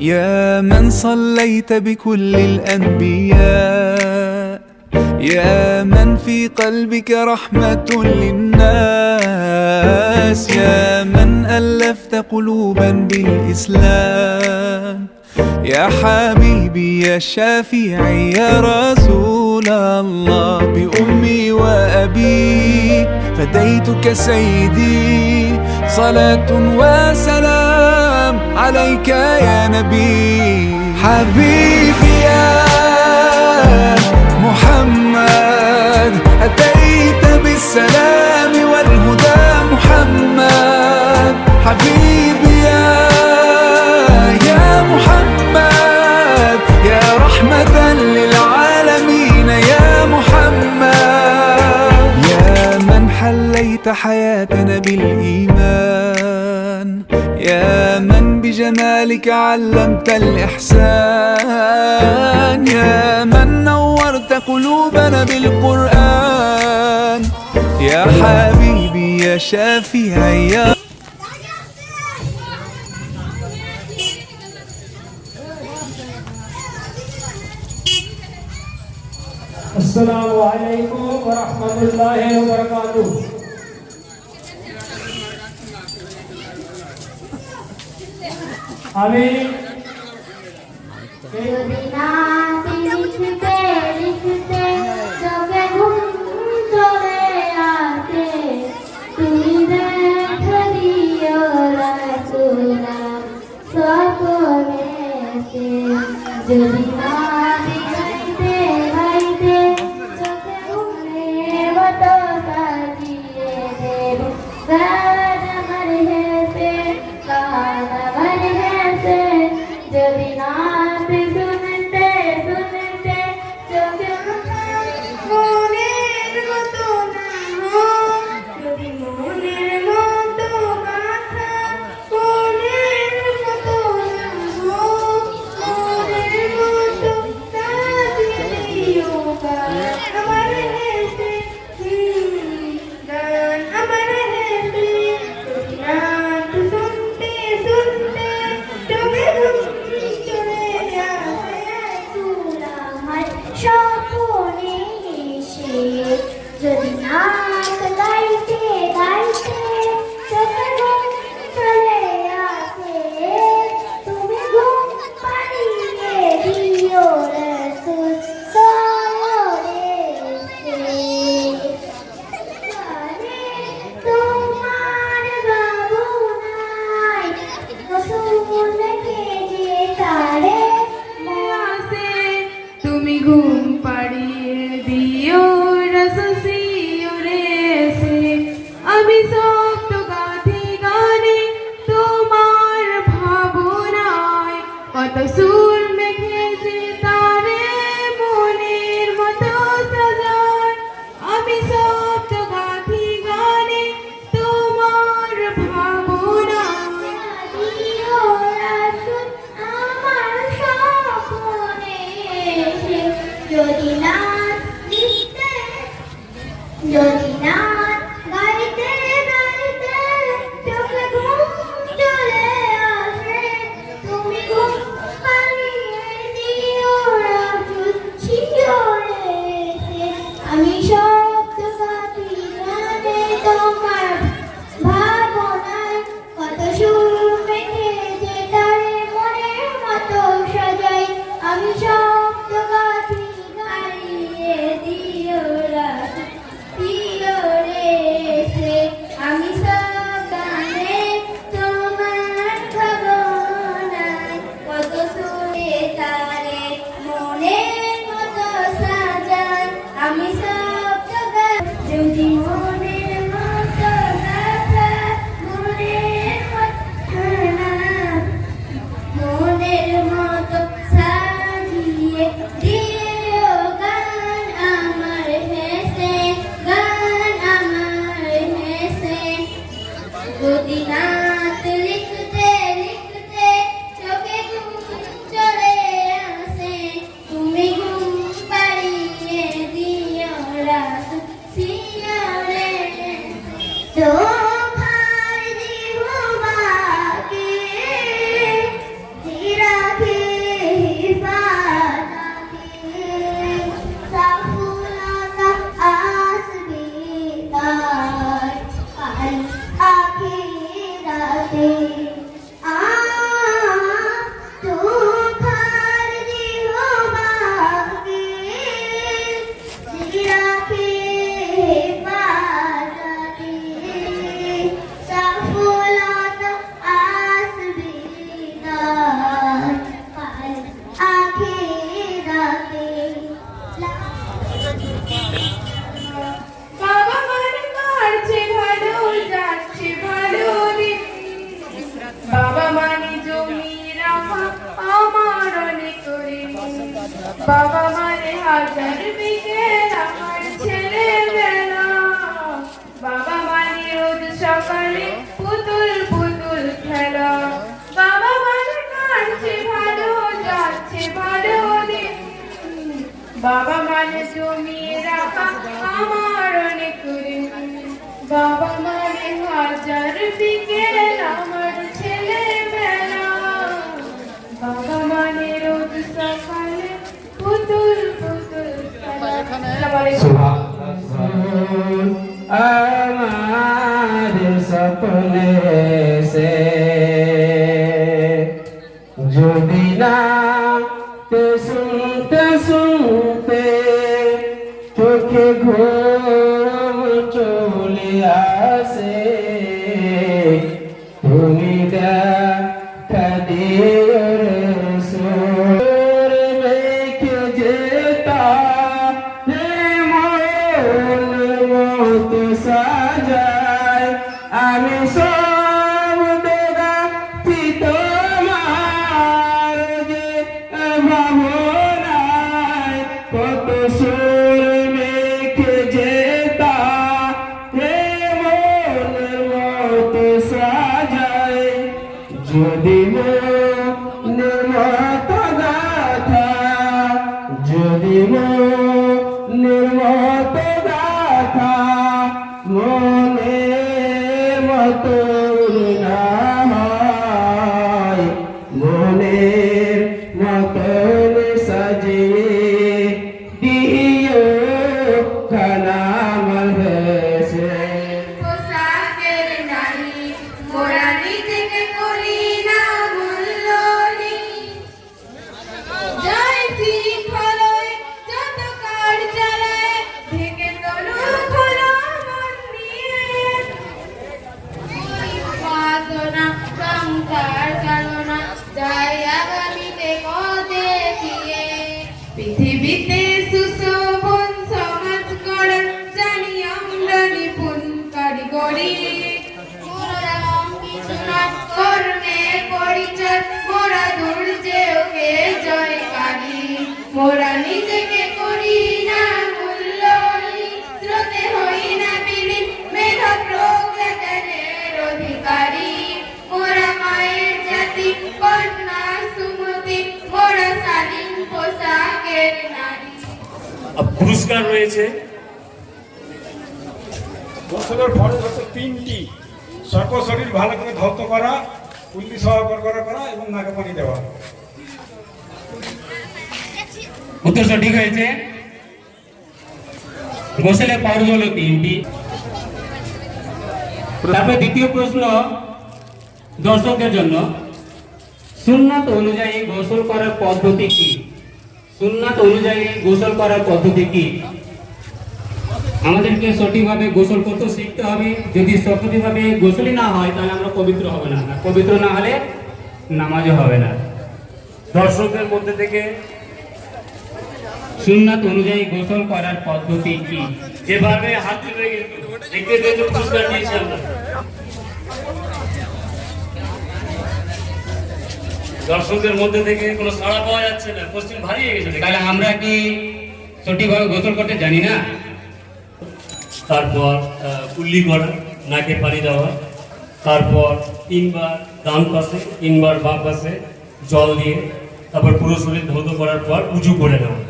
يا من صليت بكل الأنبياء، يا من في قلبك رحمة للناس، يا من ألفت قلوبا بالإسلام، يا حبيبي يا شافعي يا رسول الله، بأمي وأبي فديتك سيدي، صلاة وسلام عليك يا نبي. حبيبي يا محمد أتيت بالسلام والهدى محمد، حبيبي يا محمد يا رحمة للعالمين يا محمد، يا من حليت حياتنا بالإيمان، يا من بجمالك علمت الإحسان، يا من نورت قلوبنا بالقرآن، يا حبيبي يا شافعي يا अस्सलामु अलैकुम व रहमतुल्लाहि व बरकातुहू। आमीन। করি বাবা মানে হাজার বিকেল আমার ছেলেবেলা বাবা মানে রোজ সকালে পুতুল পুতুল খেলা বাবা মানে কাঁদছে ভালো যাচ্ছে ভালো দিন বাবা মানে জমিয়ে রাখা আমার অনেক ঋণ বাবা মানে হাজার বিকেল আমার ছেলেবেলা বাবা মানে রোজ সকালে পুতুল পুতুল খেলা हमारे सपने से जो बिना ते सुनते चोखे घोर चले आसे तुम्हें देखा दियो रसूल में के जेता সাজায় আমি সব দেখাচ্ছি তোমার যে ভাবনায় কত সুর মেখে যেতা হে মনের মতো সাজায় যদি মনের মতো গাথা যদি মনের মতো গাথা মনের মতো না হয় মনের মতন সাজিয়ে দিও খানামল হেসে পোশাকের নারী মোরা নিজেকে করি না মূল্যহীন জয় শৃঙ্খলায় যত কার চালায় ঢেকে তনু খোলা মন্দিরে সাধনা সংসার চালনা যাই আগামীতে দেখিয়ে পৃথিবীতে সুশোভন সমাজ গড়ার জানি আমরা নিপুণ কারিগরি মোরা কিছু নয় কর্মের পরিচয় মোরা দুর্যোগে জয়কারী মোরা নিজেকে করি না মূল্যহীন স্রোতে হই না বিলীন মেধা প্রজ্ঞানের অধিকারী মোরা মায়ের জাতি কন্যা সুমতি মোরা শালীন পোশাকের নারী পুরস্কার রয়েছে গোসলের ফরজ হচ্ছে তিনটি সর্বশরীর ভালো করে ধৌত করা কুল্লি সহকার করা এবং নাকে পানি দেওয়া উত্তর সঠিক হয়েছে গোসলের ফরজ হলো তিনটি তারপরে দ্বিতীয় প্রশ্ন দর্শকদের জন্য সুন্নাত অনুযায়ী গোসল করার পদ্ধতি কি সুন্নাত অনুযায়ী গোসল করার পদ্ধতি কি আমাদেরকে সঠিকভাবে গোসল করতে শিখতে হবে যদি সঠিকভাবে গোসলই না হয় তাহলে আমরা পবিত্র হবে না পবিত্র না হলে নামাজও হবে না দর্শকদের মধ্যে থেকে সুন্নাত অনুযায়ী গোসল করার পদ্ধতি কি যেভাবে হাত তুলে দেখতে দেখতে পুরস্কার দিয়েছি আমরা দর্শকদের মধ্যে থেকে কোনো সাড়া পাওয়া যাচ্ছে না কোশ্চেন ভারী হয়ে গেছে তাহলে আমরা কি সঠিকভাবে গোসল করতে জানি না তারপর কুল্লি করা নাকে পানি দেওয়া তারপর 3 বার ডান পাশে 3 বার বাম পাশে জল দিয়ে তারপর পুরো শরীর ধৌত করার পর উঁচু করে নেওয়া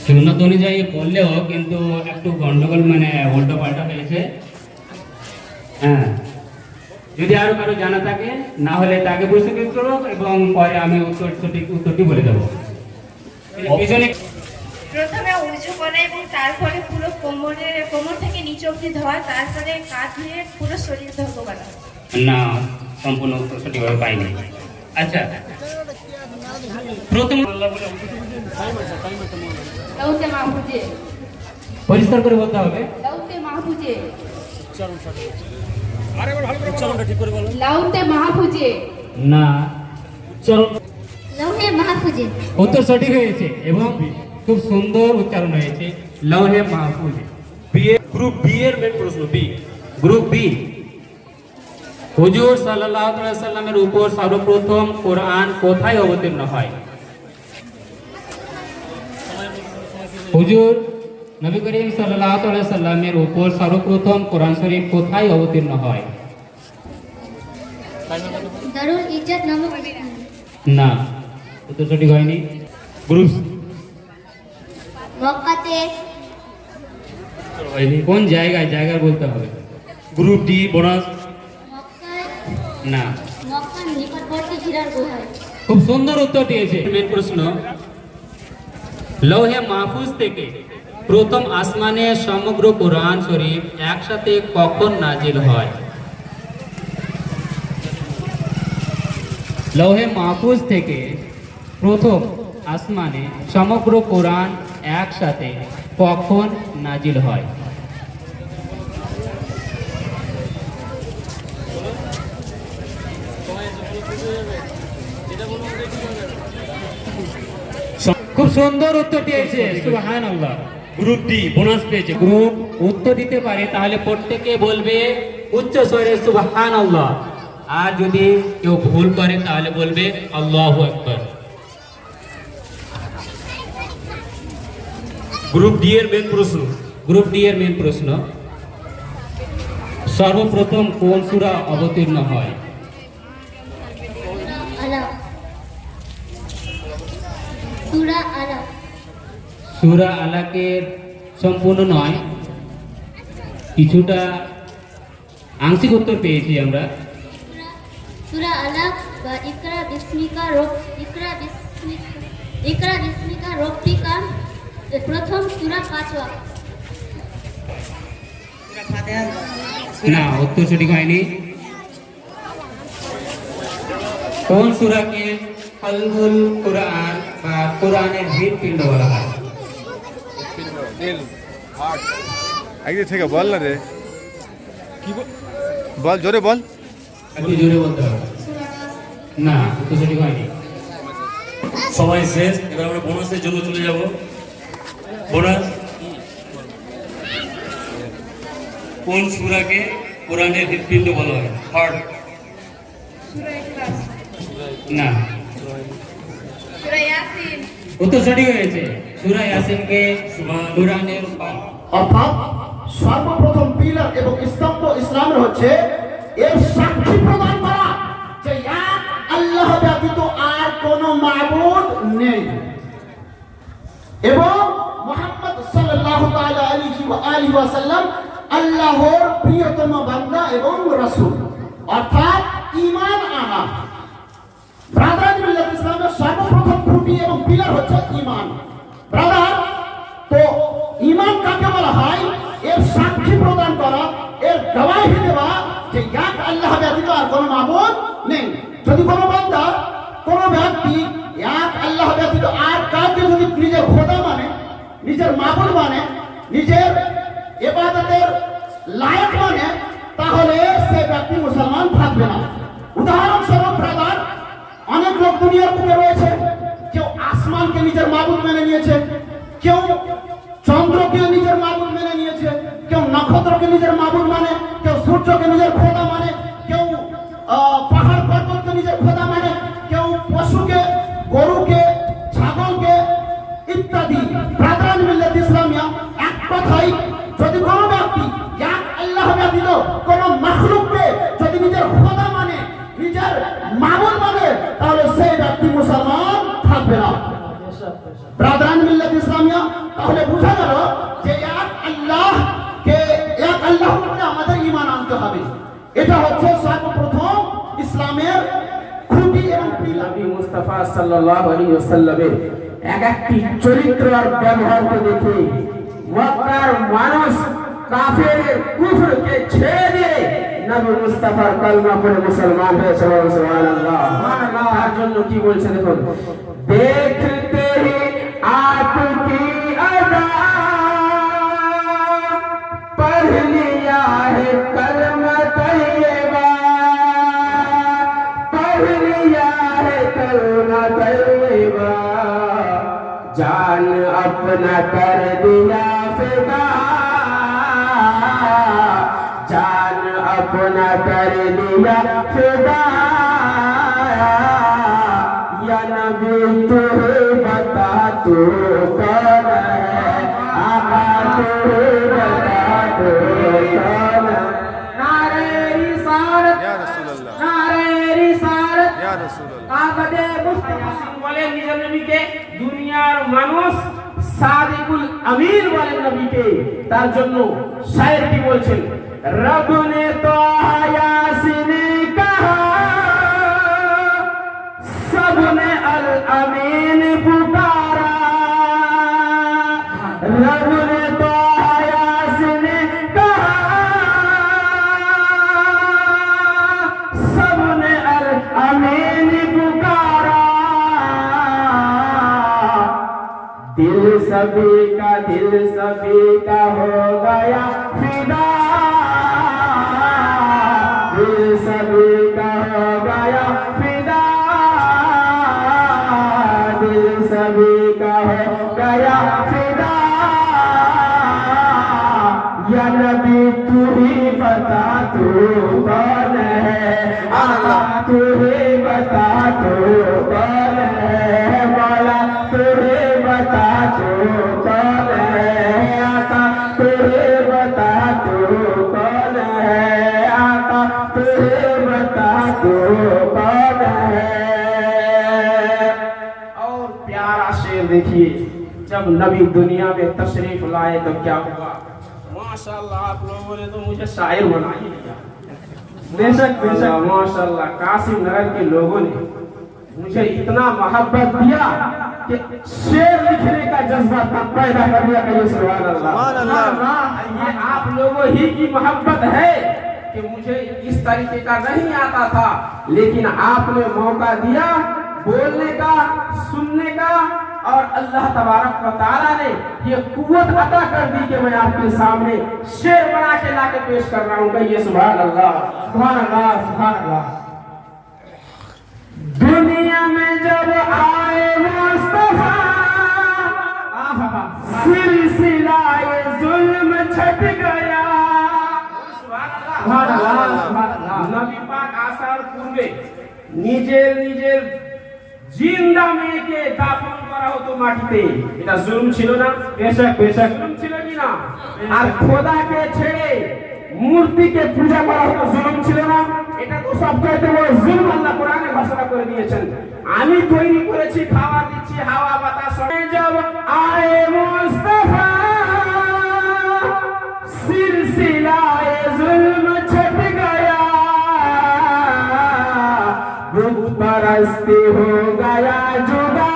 সুন্নাত অনুযায়ী করলেও কিন্তু একটু গন্ডগোল মানে উল্টো পাল্টা হয়েছে হ্যাঁ যদি আরো কারো জানা থাকে না হলে তাকে পুরস্কৃত করো এবং পরে আমি উত্তরটি বলে দেবো পিছনে প্রথমে উঁচু করা এবং তারপরে পুরো কোমর থেকে নিচে অবধি ধোয়া তারপরে কাঁধ ধুয়ে পুরো শরীর ধোয়া করা না সম্পূর্ণ উত্তর সঠিকভাবে পাইনি আচ্ছা প্রথম লাউতে মাহফুজে পরিষ্কার করে বলতে হবে লাউতে মাহফুজে লাউতে মাহফুজে না উচ্চারণ লাউহে মাহফুজে উত্তর সঠিক হয়েছে এবং খুব সুন্দর উচ্চারণ হয়েছে লৌহে মাহফুজ গ্রুপ বি এর মেন প্রশ্ন বি গ্রুপ বি হুজুর সাল্লাল্লাহু আলাইহি সাল্লামের উপর সর্বপ্রথম কোরআন কোথায় অবতীর্ণ হয়? হুজুর নবী করিম সাল্লাল্লাহু আলাইহি সাল্লামের উপর সর্বপ্রথম কোরআন শরীফ কোথায় অবতীর্ণ হয়? দারুল ইজ্জত নামক না, উত্তর সঠিক হয়নি। গ্রুপ মক্কাতে। হয়নি। কোন জায়গায়? জায়গা বলতে হবে। Group D bonus. মক্কায়, না। মক্কার নিকটবর্তী হীরার গুহায়। খুব সুন্দর উত্তর দিয়েছে। মেন প্রশ্ন, লৌহে মাহফুজ থেকে প্রথম আসমানে সমগ্র কোরআন শরীফ একসাথে কখন নাজিল হয়? লৌহে মাহফুজ থেকে প্রথম আসমানে সমগ্র কোরআন একসাথে কখন নাজিল হয়? খুব সুন্দর উত্তর দিয়েছে, সুবহানাল্লাহ। গ্রুপ ডি বোনাস পেয়েছে। গ্রুপ উত্তর দিতে পারে তাহলে প্রত্যেকে বলবে উচ্চ স্বরে সুবহানাল্লাহ, আর যদি কেউ ভুল করে তাহলে বলবে আল্লাহু আকবার। গ্রুপ ডি এর মেন প্রশ্ন। গ্রুপ ডি এর মেন প্রশ্ন, সর্বপ্রথম কোন সূরা অবতীর্ণ হয়? আলাপ। সূরা আলাপ। সূরা আলাকের সম্পূর্ণ নয়, কিছুটা আংশিক উত্তর পেয়েছি আমরা। সূরা আলাপ বা ইকরা বিস্মিকা রব্বিকা প্রথম সূরা 5 ওয়াক্ত। না, উত্তর সঠিক হয়নি। কোন সূরাকে কলবুল কোরআন বা কোরআনের হৃদপিণ্ড বলা হয়? একদিক থেকে বল না রে, কি বল, জোরে বল। একটু জোরে বলতে হবে। না, উত্তর সঠিক হয়নি। সবাই শেষ। এবার আমরা বোনাসের জন্য চলে যাব। বোনাস, কোন সূরাকে কোরআনের হৃদপিণ্ড বলা হয়? হার্ট। না, সূরা ইয়াসিন। উত্তর সঠিক হয়েছে। সূরা ইয়াসিনকে কোরআনের অর্থাৎ সর্বপ্রথম পিলার এবং স্তম্ভ ইসলামের হচ্ছে এর সাক্ষী প্রদান করা যে এক আল্লাহ ব্যতীত আর কোনো মাবুদ নেই এবং মুহাম্মদ সাল্লাল্লাহু তাআলা আলাইহি ওয়াসাল্লাম আল্লাহর প্রিয়তম বান্দা এবং রাসূল, অর্থাৎ ঈমান আনা। ব্রাদার মিল্লাত ইসলামের সর্বপ্রথম খুঁটি এবং পিলার হচ্ছে ঈমান। ব্রাদার, তো ঈমান কাকে বলা হয়? এর সাক্ষী প্রদান করা, এর গবাহি দেওয়া যে এক আল্লাহ ব্যতীত আর কোনো মাবুদ নেই। যদি কোনো বান্দা, কোনো ব্যক্তি এক আল্লাহ ব্যতীত আর কাউকে যদি নিজের খোদা মানে, নিজের মাবুদ মানে, নিজের ইবাদতের লায়ক মানে, তাহলে সে ব্যক্তি মুসলমান থাকবে না। উদাহরণস্বরূপ ব্রাদার, অনেক লোক দুনিয়ার বুকে রয়েছে, কেউ আসমানকে নিজের মাবুদ মেনে নিয়েছে, কেউ চন্দ্রকে নিজের মাবুদ মেনে নিয়েছে, কেউ নক্ষত্রকে নিজের মাবুদ মানে, কেউ সূর্যকে নিজের খোদা মানে, কেউ পাহাড় পর্বতকে নিজের খোদা মানে, কেউ পশুকে, গরুকে, ছাগলকে ইত্যাদি। ব্রাদারান মিল্লাত ইসলামিয়া এক কথাই, যদি কোনো ব্যক্তি এক আল্লাহ ব্যতীত কোনো মাখলুককে যদি নিজের খোদা মানে, নিজের মাবুদ মানে, তাহলে সেই ব্যক্তি মুসলমান থাকবে না। ব্রাদারান মিল্লাত ইসলামিয়া, তাহলে বোঝা গেল যে এক আল্লাহকে, এক আল্লাহর উপরে আমাদের ঈমান আনতে হবে। এটা হচ্ছে সর্বপ্রথম ইসলামের খুঁটি এবং পিলার। নবী মুস্তাফা সাল্লাল্লাহু আলাইহি ওয়াসাল্লামের এক একটি চরিত্র আর ব্যবহারকে দেখে মক্কার মানুষ কাফেরের কুফরকে ছেড়ে দিয়ে নবী মুস্তাফার কালমা পড়ে মুসলমান হয়েছে। সুবহানাল্লাহ। তার জন্য কি বলছে দেখুন, দেখতে হি আপকি আদা পढ़ लिया है कलमा तैयबा, पढ़ लिया है कलमा तैयबा, जान अपना कर दिया फिदा, जान अपना कर लिया फिदा या नबी तुझे बता तू कौन है आका तुझे बता तू कौन है नारे रिसालत या रसूल अल्लाह नारे रिसालत या रसूल अल्लाह কাগজে মুস্তাফা বলেন নিজ নবীকে দুনিয়ার মানুষ সাদিকুল আমিন বলেন নবীকে তার জন্য শায়ের কি বলছেন রব ने तो यासीन कहा सबने अल अमीन पुकारा रब ने तो यासीन कहा सबने अल अमीन पुकारा दिल सभी का हो गया फिदा दिल सभी का हो गया फिदा दिल सभी का हो गया फिदा या नबी तू ही बता तू कौन है आका तू ही बता तू कौन है मौला तू ही बता तू कौन है आका तू ही बता तू कौन है आका तू ही बता तू कौन है और प्यारा शेर देखिए जब नबी दुनिया में तशरीफ लाए तो क्या हुआ माशाल्लाह आप लोगों ने तो मुझे शायर बना ही दिया बेशक माशाल्लाह कासिम नगर के लोगों ने मुझे इतना मोहब्बत दिया कि शेर लिखने का जज्बा तब पैदा कर दिया कि सुभान अल्लाह ये आप लोगों ही की मोहब्बत है कि मुझे इस तरीके का नहीं आता था लेकिन आपने मौका दिया बोलने का सुनने का और अल्लाह तबारक व तआला ने ये कुव्वत अता कर दी कि मैं आपके सामने शेर बना के लाके पेश कर रहा हूँ कहिए सुभान अल्लाह सुभान अल्लाह सुभान अल्लाह दुनिया में जब आए मुस्तफा सिलसिलाए जुल्म छट गया सुभान अल्लाह सुभान अल्लाह नबी पाक आसार पूर्वे নিজের নিজের জিন্দা মেয়েকে দাফন করা হতো মাটিতে এটা জুলুম ছিল না বেশক জুলুম ছিল কি না আর খোদাকে ছেড়ে মূর্তিকে পূজা করা হতো জুলুম ছিল না এটা তো সবচেয়ে বড় জুলুম আল্লাহ কোরআনে ঘোষণা করে দিয়েছেন আমি তৈরি করেছি খাওয়া দিচ্ছি হাওয়া বাতাস জব আয়ে মুস্তাফা সিলসিলায়ে जुल्म छट गया बुत परस्ती हो गया जुदा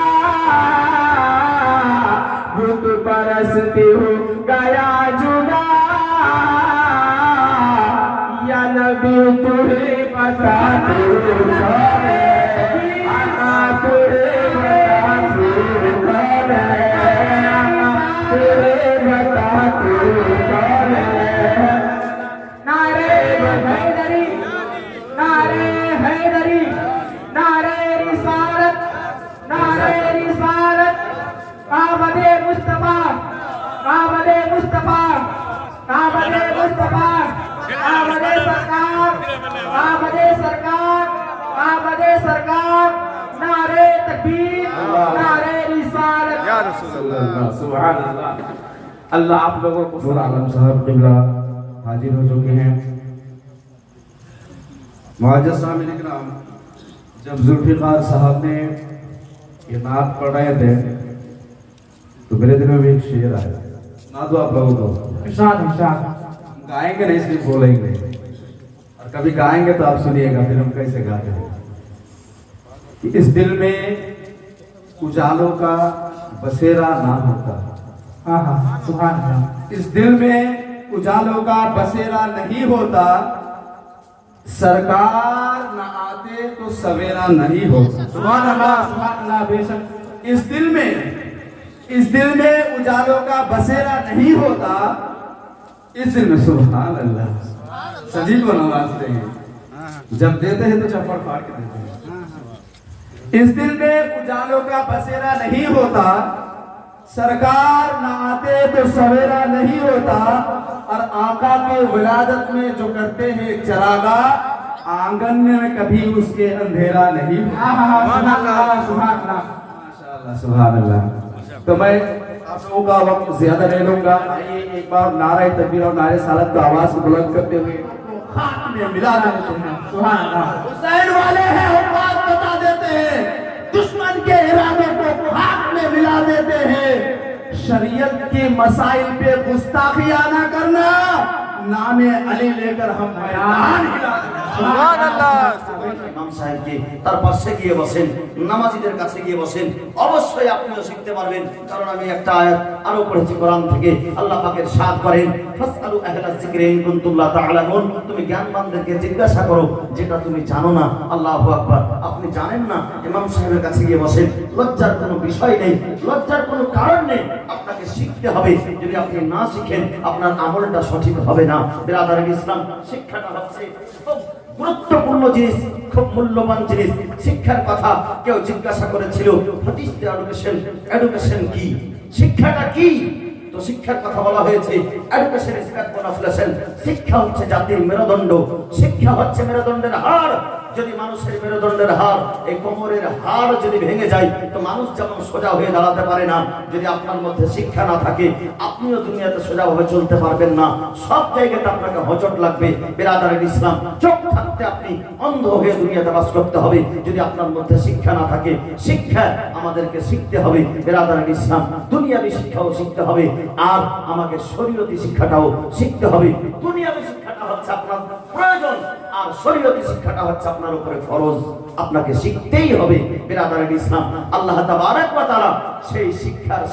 बुत परस्ती हो गया जुदा या नबी तुझे बता तू कौन है आका तुझे बता तू कौन है आका तुझे बता तू कौन है नारे हैदरी नारे हैदरी नारे रिसालत काबदे मुस्तफा काबदे मुस्तफा काबदे मुस्तफा काबदे सरकार काबदे सरकार काबदे सरकार नारे तकबीर नारे रिसालत या रसूल अल्लाह सुभान अल्लाह अल्लाह आप लोगों को नूर आलम साहब किबला हाजिर हो चुके हैं मुअज्जज़ सामीन इकराम जब जुल्फ़िकार साहब ने ये नात पढ़ रहे थे तो मेरे दिल में भी एक शेर आया सुना दो आप लोगों को इरशाद इरशाद गाएंगे नहीं सिर्फ बोलेंगे और कभी गाएंगे तो आप सुनिएगा फिर हम कैसे गाते हैं कि इस दिल में उजालों का बसेरा ना होता सुभान अल्लाह इस दिल में उजालों का बसेरा नहीं होता सरकार न आते तो सवेरा नहीं होता सुभान अल्लाह बेशक इस दिल में उजालों का बसेरा नहीं होता इस दिल में सुभान अल्लाह सभी को नवाजते हैं जब देते हैं तो चप्पड़ फाड़ के देते हैं इस दिल में उजालों का बसेरा नहीं होता सरकार न आते तो सवेरा नहीं होता, और आका के विलादत में जो करते हैं चरागा, आंगन में कभी उसके अंधेरा नहीं। माशाअल्लाह सुभान अल्लाह। तो मैं आप लोगों का वक्त ज्यादा नहीं लूंगा। आइए एक बार नारे तकबीर और नारे सालत को आवाज को बुलंद करते हुए खाक में मिला देते हैं। सुभान अल्लाह। हुसैन वाले हैं, हम बात बता देते हैं, दुश्मन के इरादे को खाक में मिला देते हैं। शरीयत के मसाइल पे गुस्ताखियां ना करना, नामे अली लेकर हम मैदान हिला देंगे। সুবহান আল্লাহ। ইমাম সাহেবকে তার পাশে গিয়ে বসেন, নামাজীদের কাছে গিয়ে বসেন, অবশ্যই আপনিও শিখতে পারবেন। কারণ আমি একটা আয়াত আরো পড়েছি কোরআন থেকে, আল্লাহ পাকের সাদ করেন ফাসআলু আহলা যিকরি ইন কুনতুম লা তা'লামুন, তুমি জ্ঞানবানদেরকে জিজ্ঞাসা করো যেটা তুমি জানো না। আল্লাহু আকবার। আপনি জানেন না, ইমাম সাহেবের কাছে গিয়ে বসেন, লজ্জার কোনো বিষয় নেই, লজ্জার কোনো কারণ নেই, আপনাকে শিখতে হবে। যদি আপনি না শিখেন আপনার আমলটা সঠিক হবে না। বিরাদার ইসলাম, শিক্ষাটা হচ্ছে খুব গুরুত্বপূর্ণ জিনিস, খুব মূল্যবান জিনিস। শিক্ষার কথা কেউ জিজ্ঞাসা করেছিল, হোয়াট ইজ এডুকেশন, এডুকেশন কি, শিক্ষাটা কি? তো শিক্ষার কথা বলা হয়েছে, education is backbone of nation, শিক্ষা হচ্ছে জাতির মেরুদণ্ড, শিক্ষা হচ্ছে মেরুদণ্ডের হাড়। যদি মানুষের মেরুদণ্ডের হাড়, এই কোমরের হাড় যদি ভেঙে যায়, তো মানুষ যেমন সোজা হয়ে দাঁড়াতে পারে না। যদি আপনার মধ্যে শিক্ষা না থাকে, আপনিও দুনিয়াতে সোজাভাবে চলতে পারবেন না, সব জায়গাতে আপনাকে হজট লাগবে। বিরাদারের ইসলাম, চোখ থাকতে আপনি অন্ধ হয়ে দুনিয়াতে বাস করতে হবে যদি আপনার মধ্যে শিক্ষা না থাকে। শিক্ষা আমাদেরকে শিখতে হবে। বিরাদারের ইসলাম, দুনিয়াবী শিক্ষাও শিখতে হবে, আর আমাকে শরীয়তি শিক্ষাটাও শিখতে হবে। দুনিয়াবী শিক্ষাটা হচ্ছে আপনার প্রয়োজন, আর শরীয়তি শিক্ষাটা হচ্ছে আপনার উপরে ফরজ, আপনাকে শিখতেই হবে। বিরাদারের ইসলাম, আল্লাহ তাবারক ওয়া তাআলা সেই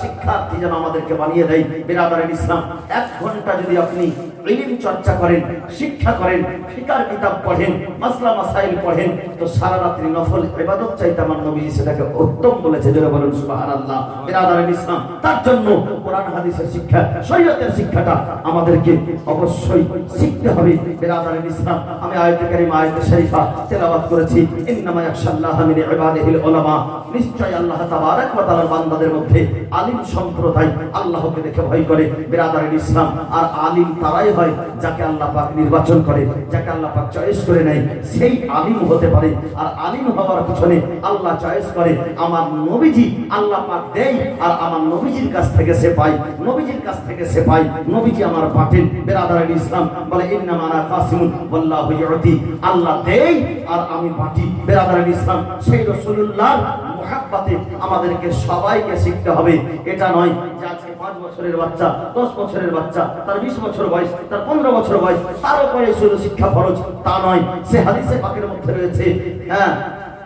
শিক্ষার্থী যেন আমাদেরকে বানিয়ে দেয়। বিরাদারের ইসলাম, 1 ঘন্টা যদি আপনি ইলম চর্চা করেন, শিক্ষা করেন, ফিকার কিতাব পড়েন, মাসলা মাসাইল পড়েন, তো সারা রাত্রি নফল ইবাদত চাইতে আমার নবী সেটাকে উত্তম বলেছে। যারা বলেন সুবহানাল্লাহ। বিরাদারের ইসলাম, তার জন্য কোরআন হাদিসের শিক্ষা, শরীয়তের শিক্ষাটা আমাদেরকে অবশ্যই শিখতে হবে। বিরাদারের ইসলাম, আমি আয়াতে কারিমা, আয়াতে শরীফা তেলাওয়াত করেছি, ইন্নামা ইয়াখশাল্লাহা মিন ইবাদিহিল উলামা, নিশ্চয় আল্লাহ তাবারক ওয়া তাআলার বান্দাদের মধ্যে আলিম সম্প্রদায় আল্লাহকে দেখে ভয় করে। বিরাদারের ইসলাম, আর আলিম তারাই হয় যাকে আল্লাহ পাক নির্বাচন করে, যাকে আল্লাহ পাক চয়েস করে নেয়, সেই আলিম হতে পারে। আর আলিম হওয়ার পিছনে আল্লাহ চয়েস করে, আমার নবীজি আল্লাহ পাক দেয়, আর আমার নবীজির কাছ থেকে সে পায়, নবীজির কাছ থেকে সে পায়, নবীজি আমার পাঠেন। বিরাদারের ইসলাম বলে, ইন্নামা আনা কাসিমুন ওয়াল্লাহু ইউতি, আল্লাহ দেয় আর আমি পাঠি। বিরাদারের ইসলাম, সেই রাসূলুল্লাহর মুহাব্বতে আমাদেরকে সবাইকে শিখতে হবে। এটা নয় যে আজকে 5 বছরের বাচ্চা, 10 বছরের বাচ্চা, তার 20 বছর বয়স, তার 15 বছর বয়স, তার উপরে শুধু শিক্ষা ফরজ, তা নয়। সে হাদিসে পাকের মধ্যে রয়েছে, হ্যাঁ,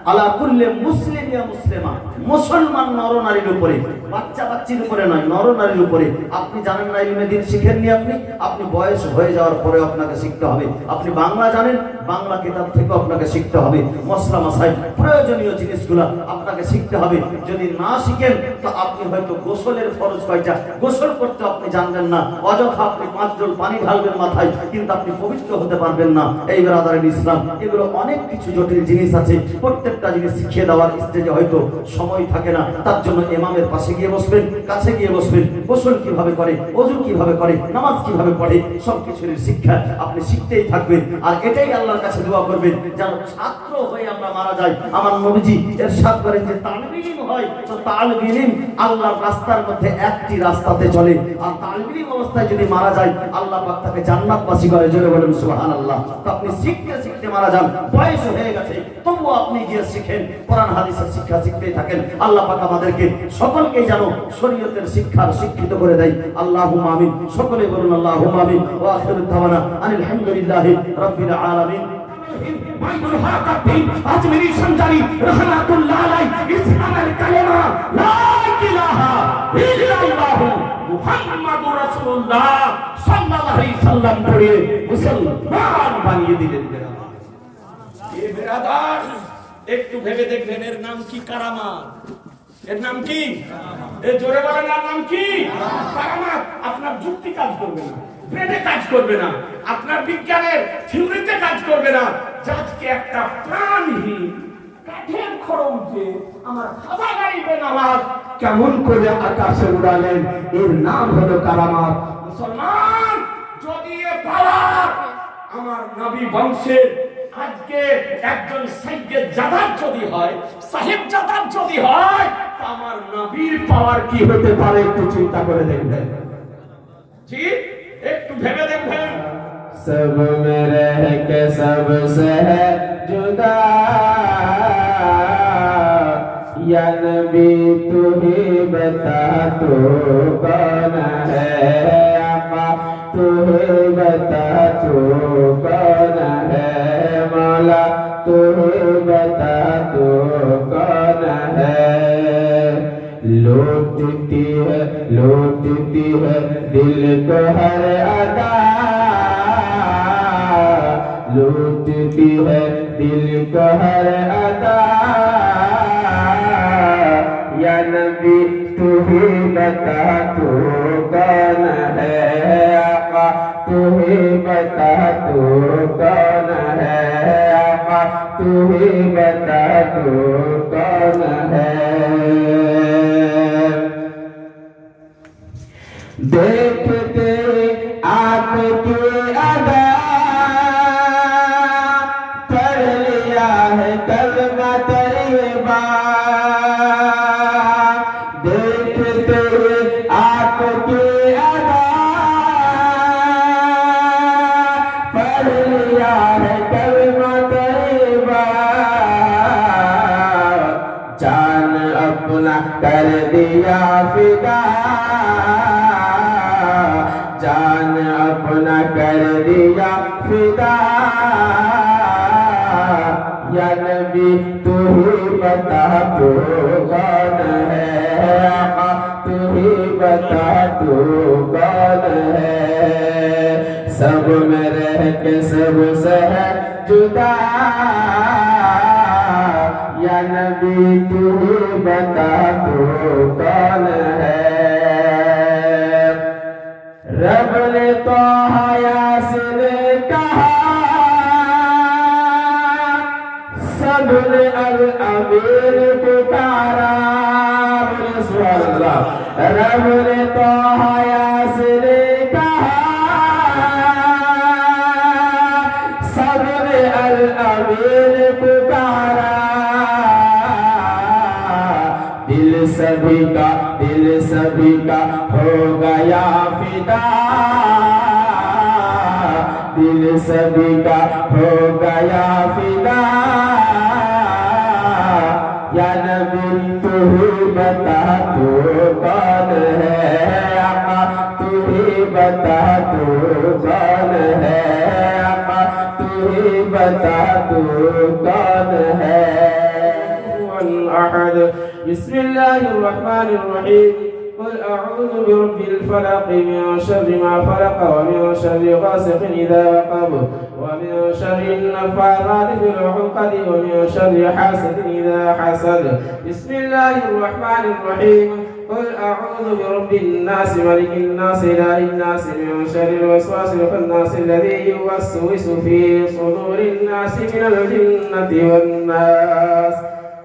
আলা কুল্লি মুসলিম ইয়া মুসলিমা, মুসলমান নরনারীর উপরে, বাচ্চা বাচ্চির উপরে নয়, নরনারীর উপরে। আপনি জানেন না, ইলমে দ্বীন শিখেননি, আপনি বয়স হয়ে যাওয়ার পরে আপনাকে শিখতে হবে। আপনি বাংলা জানেন, বাংলা কিতাব থেকে আপনাকে শিখতে হবে। মসলা মাসাইল, প্রয়োজনীয় জিনিসগুলো আপনাকে শিখতে হবে। যদি না শিখেন তো আপনি হয়তো গোসলের ফরজ কয়টা, গোসল করতে আপনি জানবেন না, অযথা আপনি 5 জল পানি ঢালবেন মাথায়, কিন্তু আপনি পবিত্র হতে পারবেন না। এই বিরাদারের ইসলাম, এগুলো অনেক কিছু জটিল জিনিস আছে, প্রত্যেকটা জিনিস শিখিয়ে দেওয়ার স্টেজে হয়তো সময় থাকে না। তার জন্য ইমামের পাশে গিয়ে বসবেন, কাছে গিয়ে বসবেন, গোসল কিভাবে করে, ওযু কিভাবে করে, নামাজ কিভাবে পড়ে, সবকিছুর শিক্ষা আপনি শিখতেই থাকবেন। আর এটাই আল্লাহর কাছে দোয়া করবেন যেন ছাত্র হয়ে আমরা মারা যাই। আমার নবীজি ইরশাদ করেন যে তালিব ইলম হয় তো তালিব ইলম আল্লাহর রাস্তার মধ্যে একটি রাস্তাতে চলে, আর তালিব ইলম অবস্থায় যদি মারা যায় আল্লাহ পাক তাকে জান্নাতবাসী করে। জোরে বলেন সুবহানাল্লাহ। তো আপনি শিখতে শিখতে মারা যান, বয়স হয়ে গেছে তবুও আপনি গিয়ে শিখেন, কোরআন হাদিসের শিক্ষা শিখতেই থাকেন। আল্লাহ পাক আমাদেরকে সকলকে যেন শরীয়তের শিক্ষার শিক্ষিত করে দেয়। আল্লাহুম্মা আমিন। সকলে বলুন আল্লাহুম্মা আমিন। ওয়া আখিরু দাওয়ানা আনিল হামদুলিল্লাহি রাব্বিল আলামিন। মাইদুল হাকাতিন আজমিরি সঞ্জারি রাহমাতুল্লাহ আলাইহি ইসলামের কালেমা লা ইলাহা ইল্লাল্লাহ মুহাম্মাদুর রাসূলুল্লাহ সাল্লাল্লাহু আলাইহি সাল্লাম পড়ে মুসলমান বানিয়ে দিলেন। এ বিরাদার, একটু ভেবে দেখবেন এর নাম কি? কারামাত। এর নাম কি? এ জোরে বলেন, এর নাম কি? কারামাত। আপনার যুক্তি কাজ করবে না, ব্রেনে কাজ করবে না, আপনার বিজ্ঞানের থিওরিতে কাজ করবে না। আজকে একটা প্রাণহীন কাঠের খড়ম যে আমার খাজা গাড়ি বেনামাজ কেমন করে আকাশে উড়ালেন, এর নাম হলো কারামাত। মুসলমান, যদি এ পাওয়ার আমার নবী বংশের আজকে একজন সাইয়েদ জাদার যদি হয়, সাহেব জাদার যদি হয়, তা আমার নবীর পাওয়ার কি হতে পারে একটু চিন্তা করে দেখবেন। জি, একটু ভেবে দেখবেন। सब में रह के सबसे है जुदा, या नबी तू ही बता तू कौन है, आका तू ही बता तू कौन है, मौला तू ही बता तू कौन है। लूटती है दिल को हर अदा, लूटती है दिल को हर अदा, या नबी तू ही बता तू कौन है, आका तू ही बता तू कौन है, आका तू ही बता तू कौन है। देखते आपकी अदा, पढ़ लिया है कलमा तैयबा, देखते आपकी अदा, पढ़ लिया है कलमा तैयबा, जान अपना कर दिया फिदा, जान अपना कर दिया फिदा, या नबी तू ही बता तू कौन है, आका तू ही बता तू कौन है। सब में रह के सबसे है जुदा, या नबी तू ही बता तू कौन है। रब ने तो यासीन कहा, सबने अल अमीर पुकारा, सुभान अल्लाह। रब ने तो यासीन कहा, सबने अल अमीर पुकारा, दिल सभी का हो गया फिदा, दिल सभी का हो गया फिदा, या नबी तू ही बता तू कौन है, आका तू ही बता तू कौन है, आका तू ही बता तू कौन है। अहद बिस्मिल्लाहिर्रहमानिर्रहीम, قل أعوذ برب الفلق من شر ما خلق ومن شر غاسق إذا وقب ومن شر النفاثات في العقد ومن شر حاسد إذا حسد. بسم الله الرحمن الرحيم. قل أعوذ برب الناس ملك الناس إله الناس من شر الوسواس الخناس الذي يوسوس في صدور الناس من الجنة والناس.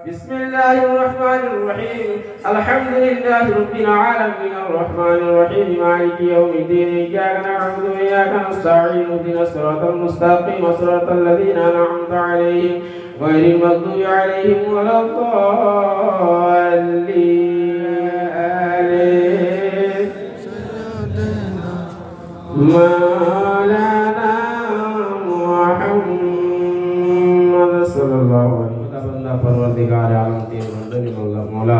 بسم الله الرحمن الرحيم. الحمد لله رب العالمين الرحمن الرحيم مالك يوم الدين، إياك نعبد وإياك نستعين، اهدنا الصراط المستقيم صراط الذين أنعمت عليهم غير المغضوب عليهم ولا الضالين. آمين. مولانا محمد صلى الله عليه वसल्लम। परवरदिगार आलम के मौला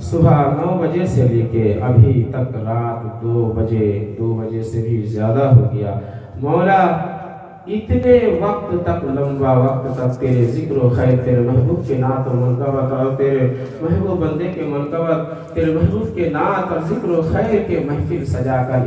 सुबह 9 बजे से लेके अभी तक रात 2 बजे से भी ज्यादा हो गया। मौला इतने वक्त तक, लंबा वक्त तक तेरे जिक्र खैर, तेरे महबूब के नात और मनकबत और तेरे महबूब बंदे के मनकबत, तेरे महबूब के नात और जिक्र खैर के महफिल सजा कर